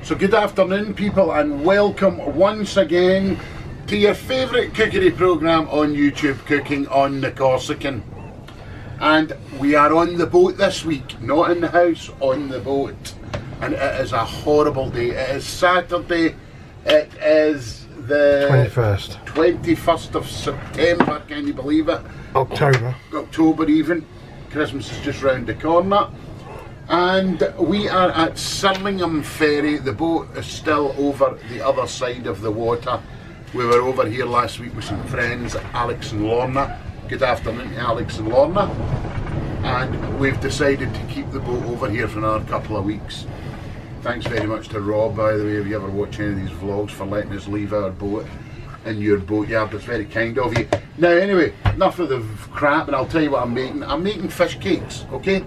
So good afternoon people, and welcome once again to your favourite cookery programme on YouTube, Cooking on the Corsican. And we are on the boat this week, not in the house, on the boat. And it is a horrible day. It is Saturday, it is the 21st of September, can you believe it? October even. Christmas is just round the corner. And we are at Sirlingham Ferry. The boat is still over the other side of the water. We were over here last week with some friends, Alex and Lorna. Good afternoon to Alex and Lorna. And we've decided to keep the boat over here for another couple of weeks. Thanks very much to Rob, by the way, if you ever watch any of these vlogs, for letting us leave our boat in your boatyard. It's very kind of you. Now anyway, enough of the crap, and I'll tell you what I'm making. I'm making fish cakes, okay?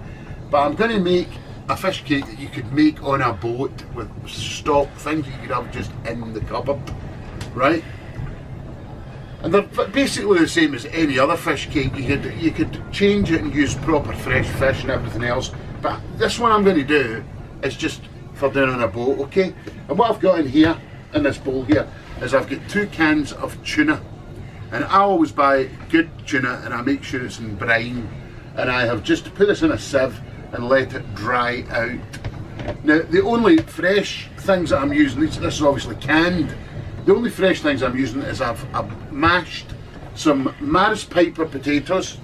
But I'm going to make a fish cake that you could make on a boat with stock, things you could have just in the cupboard, right? And they're basically the same as any other fish cake. You could change it and use proper fresh fish and everything else. But this one I'm going to do is just for doing on a boat, okay? And what I've got in here, in this bowl here, is I've got 2 cans of tuna. And I always buy good tuna and I make sure it's in brine. And I have just put this in a sieve and let it dry out. Now the only fresh things that I'm using, this is obviously canned, the only fresh things I'm using is I've mashed some Maris Piper potatoes.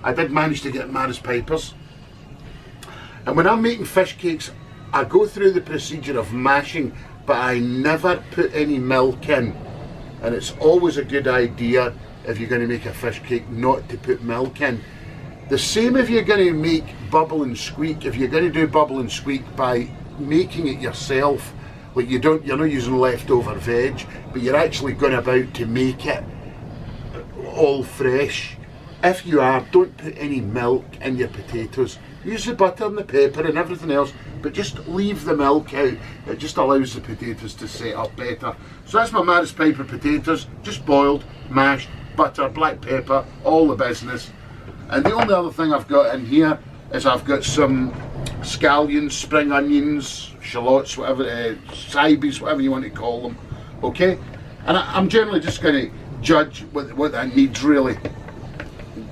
I did manage to get Maris Pipers. And when I'm making fish cakes, I go through the procedure of mashing, but I never put any milk in. And it's always a good idea, if you're going to make a fish cake, not to put milk in. The same if you're going to make bubble and squeak. If you're going to do bubble and squeak by making it yourself, like you're not using leftover veg, but you're actually going about to make it all fresh. If you are, don't put any milk in your potatoes. Use the butter and the pepper and everything else, but just leave the milk out. It just allows the potatoes to set up better. So that's my Maris Piper potatoes, just boiled, mashed, butter, black pepper, all the business. And the only other thing I've got in here is I've got some scallions, spring onions, shallots, whatever, cybes, whatever you want to call them, okay? And I'm generally just going to judge what that needs really.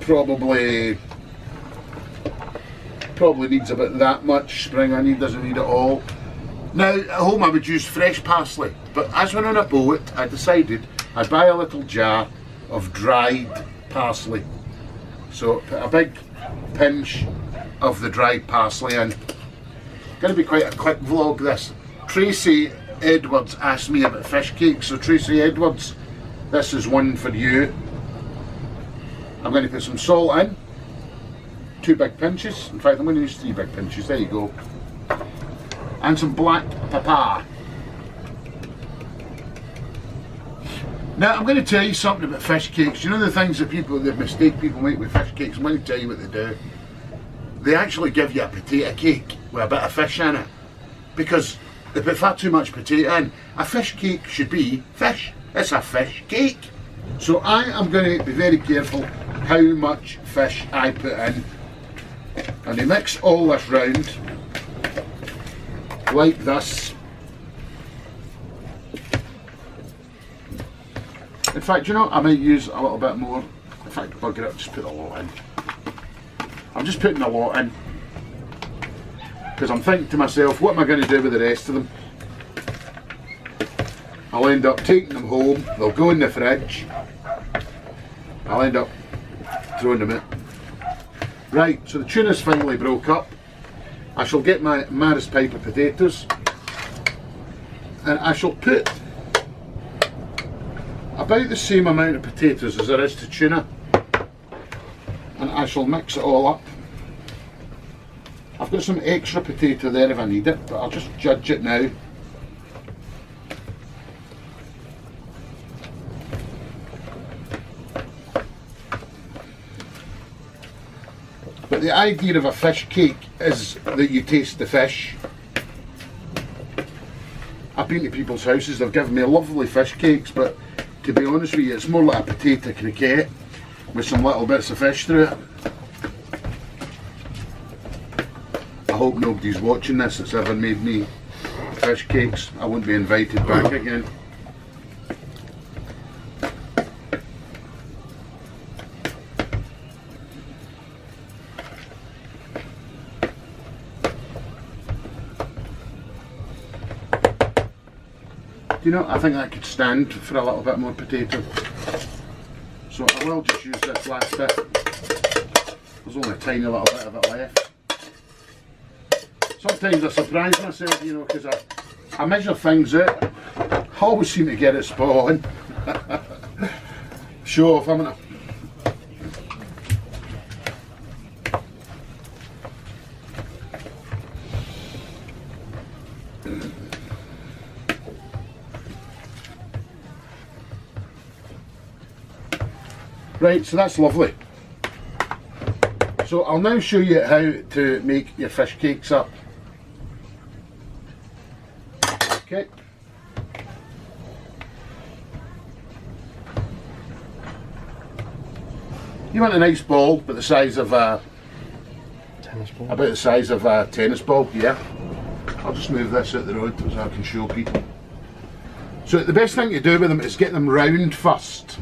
Probably needs about that much. Spring onion, doesn't need it all. Now at home I would use fresh parsley, but as we're on a boat I decided I'd buy a little jar of dried parsley. So put a big pinch of the dried parsley in. Going to be quite a quick vlog this. Tracy Edwards asked me about fish cakes, so Tracy Edwards, this is one for you. I'm going to put some salt in, 2 big pinches, in fact I'm going to use 3 big pinches, there you go. And some black pepper. Now I'm going to tell you something about fish cakes. You know the things that the mistake people make with fish cakes? I'm going to tell you what they do. They actually give you a potato cake with a bit of fish in it, because they put far too much potato in. A fish cake should be fish. It's a fish cake. So I am going to be very careful how much fish I put in. And I mix all this round like this. In fact, you know, I might use a little bit more. In fact, bugger it, just put a lot in. I'm just putting a lot in, because I'm thinking to myself, what am I going to do with the rest of them? I'll end up taking them home, they'll go in the fridge, I'll end up throwing them in. Right, so the tuna's finally broke up. I shall get my Maris Piper potatoes, and I shall put about the same amount of potatoes as there is to tuna, and I shall mix it all up. I've got some extra potato there if I need it, but I'll just judge it now. But the idea of a fish cake is that you taste the fish. I've been to people's houses, they've given me lovely fish cakes, but to be honest with you, it's more like a potato croquette with some little bits of fish through it. I hope nobody's watching this that's ever made me fish cakes, I won't be invited back again. Do you know, I think that could stand for a little bit more potato. So I will just use this last bit. There's only a tiny little bit of it left. Sometimes I surprise myself, you know, because I measure things out. I always seem to get it spot on. Show off, haven't I? Right, so that's lovely. So I'll now show you how to make your fish cakes up. Okay. You want a nice ball, about the size of a tennis ball. About the size of a tennis ball, yeah. I'll just move this out the road so I can show people. So the best thing to do with them is get them round first.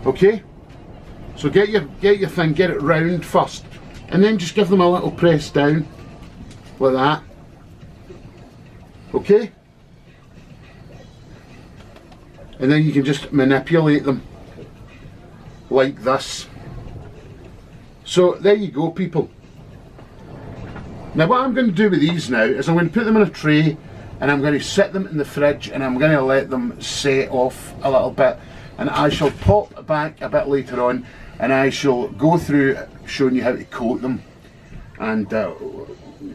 Okay? So get your thing, get it round first, and then just give them a little press down, like that. Okay? And then you can just manipulate them, like this. So there you go, people. Now what I'm going to do with these now is I'm going to put them in a tray, and I'm going to set them in the fridge, and I'm going to let them set off a little bit, and I shall pop back a bit later on, and I shall go through showing you how to coat them. And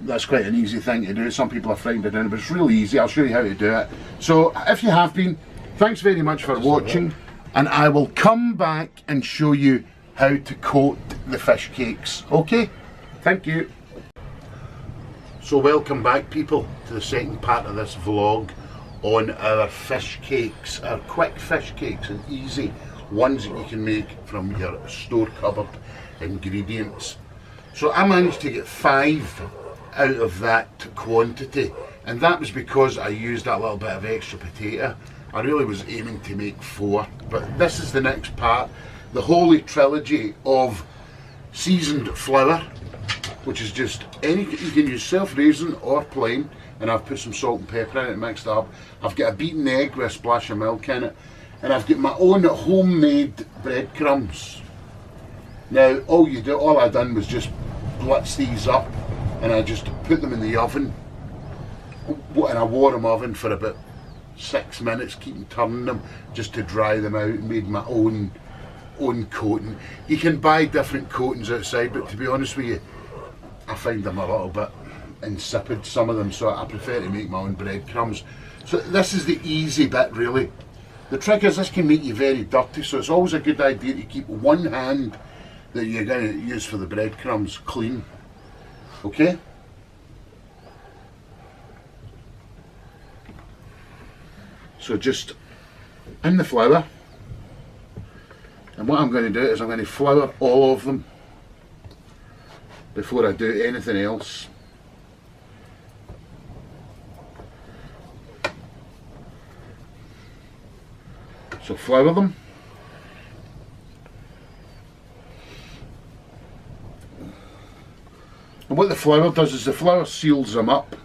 that's quite an easy thing to do. Some people are frightened of doing it, but it's really easy. I'll show you how to do it. So if you have been, thanks very much for watching, and I will come back and show you how to coat the fish cakes. Okay? Thank you. So welcome back, people, to the second part of this vlog on our fish cakes, our quick fish cakes, and easy ones that you can make from your store cupboard ingredients. So I managed to get 5 out of that quantity, and that was because I used that little bit of extra potato. I really was aiming to make 4, but this is the next part, the holy trilogy of seasoned flour, which is just any, you can use self-raising or plain, and I've put some salt and pepper in it, mixed up. I've got a beaten egg with a splash of milk in it, and I've got my own homemade breadcrumbs. Now all I done was just blitz these up, and I just put them in the oven, in a warm oven for about 6 minutes, keeping turning them just to dry them out, and made my own coating. You can buy different coatings outside, but to be honest with you, I find them a little bit insipid, some of them, so I prefer to make my own breadcrumbs. So this is the easy bit, really. The trick is this can make you very dirty, so it's always a good idea to keep one hand that you're going to use for the breadcrumbs clean. Okay? So just in the flour, and what I'm going to do is I'm going to flour all of them before I do anything else. So flour them. And what the flour does is the flour seals them up.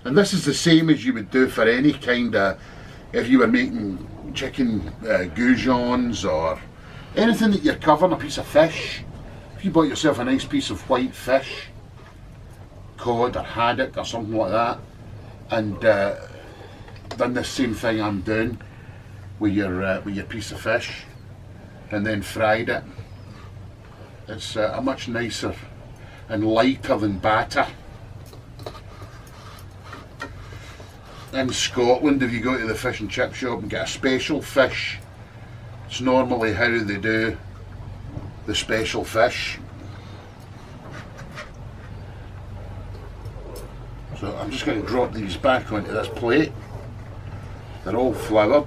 And this is the same as you would do for any kind of, if you were making chicken goujons or anything that you're covering, a piece of fish. If you bought yourself a nice piece of white fish, cod or haddock or something like that, and done the same thing I'm doing with your piece of fish, and then fried it, it's a much nicer and lighter than batter. In Scotland, if you go to the fish and chip shop and get a special fish, it's normally how they do the special fish. So I'm just going to drop these back onto this plate. They're all floured.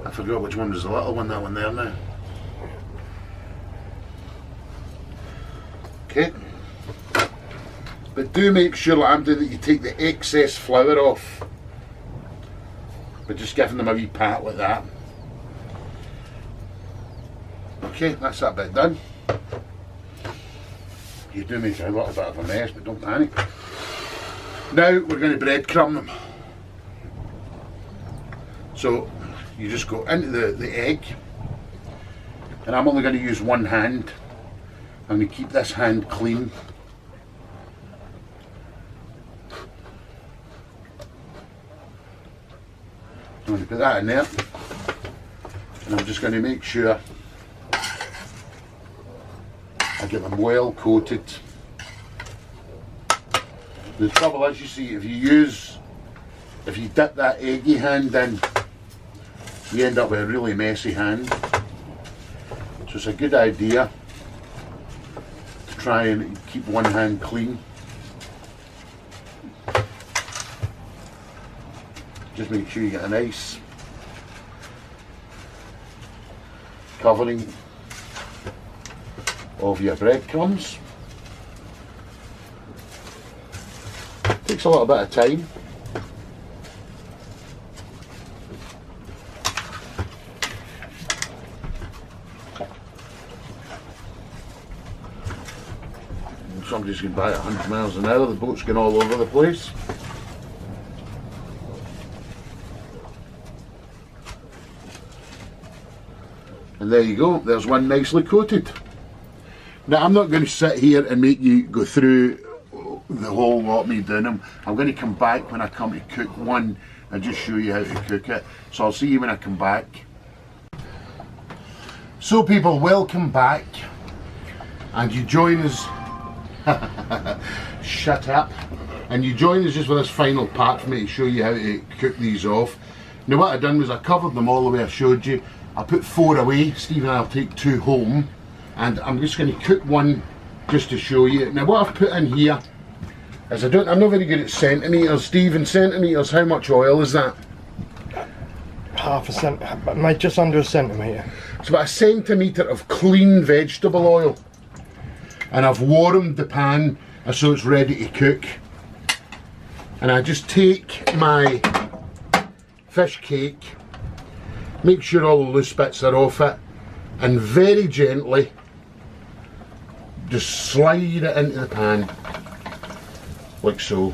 I forgot which one was the little one, that one there now. Okay. But do make sure, like I'm doing, that you take the excess flour off. But just giving them a wee pat like that. Okay, that's that bit done. You do make a little bit of a mess, but don't panic. Now we're going to breadcrumb them. So you just go into the egg, and I'm only going to use one hand. I'm going to keep this hand clean. I'm going to put that in there, and I'm just going to make sure I get them well coated. The trouble is, you see, if you dip that eggy hand in, you end up with a really messy hand. So it's a good idea to try and keep one hand clean. Just make sure you get a nice covering of your breadcrumbs. Takes a little bit of time. Somebody's going by 100 miles an hour, the boat's going all over the place. And there you go, there's one nicely coated. Now I'm not going to sit here and make you go through the whole lot me doing them. I'm going to come back when I come to cook one and just show you how to cook it. So I'll see you when I come back. So people, welcome back. And you join us, shut up. And you join us just for this final part for me to show you how to cook these off. Now what I've done was I covered them all the way I showed you. I put 4 away, Steve and I'll take 2 home, and I'm just going to cook one just to show you. Now what I've put in here is I'm not very good at centimetres. Steve, in centimetres, how much oil is that? Half a centimetre, just under a centimetre. It's about a centimetre of clean vegetable oil. And I've warmed the pan so it's ready to cook. And I just take my fish cake, make sure all the loose bits are off it, and very gently just slide it into the pan, like so.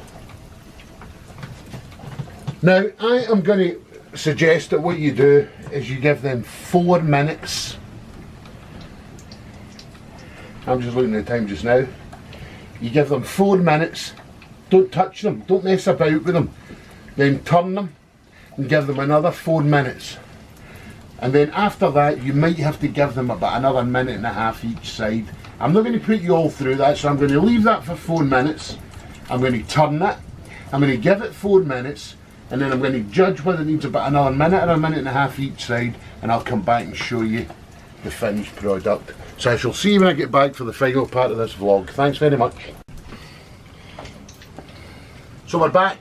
Now I am going to suggest that what you do is you give them 4 minutes. I'm just looking at the time just now. You give them 4 minutes, don't touch them, don't mess about with them, then turn them and give them another 4 minutes. And then after that you might have to give them about another 1.5 minutes each side. I'm not going to put you all through that, so I'm going to leave that for 4 minutes. I'm going to turn it, I'm going to give it 4 minutes, and then I'm going to judge whether it needs about another 1 minute or 1.5 minutes each side, and I'll come back and show you the finished product. So I shall see you when I get back for the final part of this vlog. Thanks very much. So we're back.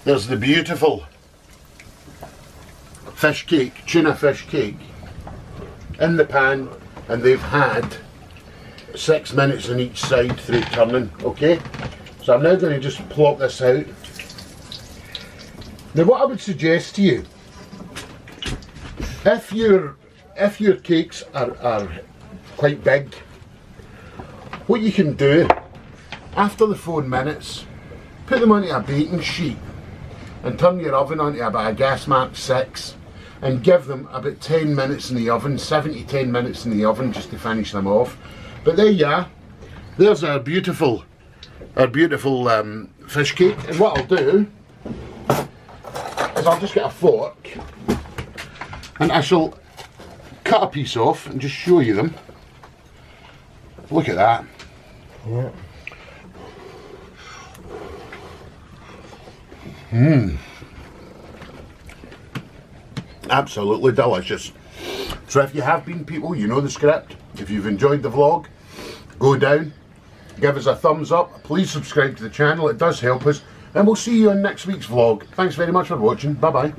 There's the beautiful fish cake, tuna fish cake, in the pan, and they've had 6 minutes on each side through turning. Okay, so I'm now going to just plop this out. Now what I would suggest to you, if your cakes are quite big, what you can do after the 4 minutes, put them onto a baking sheet and turn your oven onto about a gas mark 6 and give them about 10 minutes in the oven, 7 to 10 minutes in the oven just to finish them off. But there you are, there's our beautiful fish cake. And what I'll do is I'll just get a fork and I shall cut a piece off and just show you them. Look at that. Yeah. Absolutely delicious. So if you have been, people, you know the script. If you've enjoyed the vlog, go down, give us a thumbs up, please subscribe to the channel, it does help us, and we'll see you on next week's vlog. Thanks very much for watching, bye bye.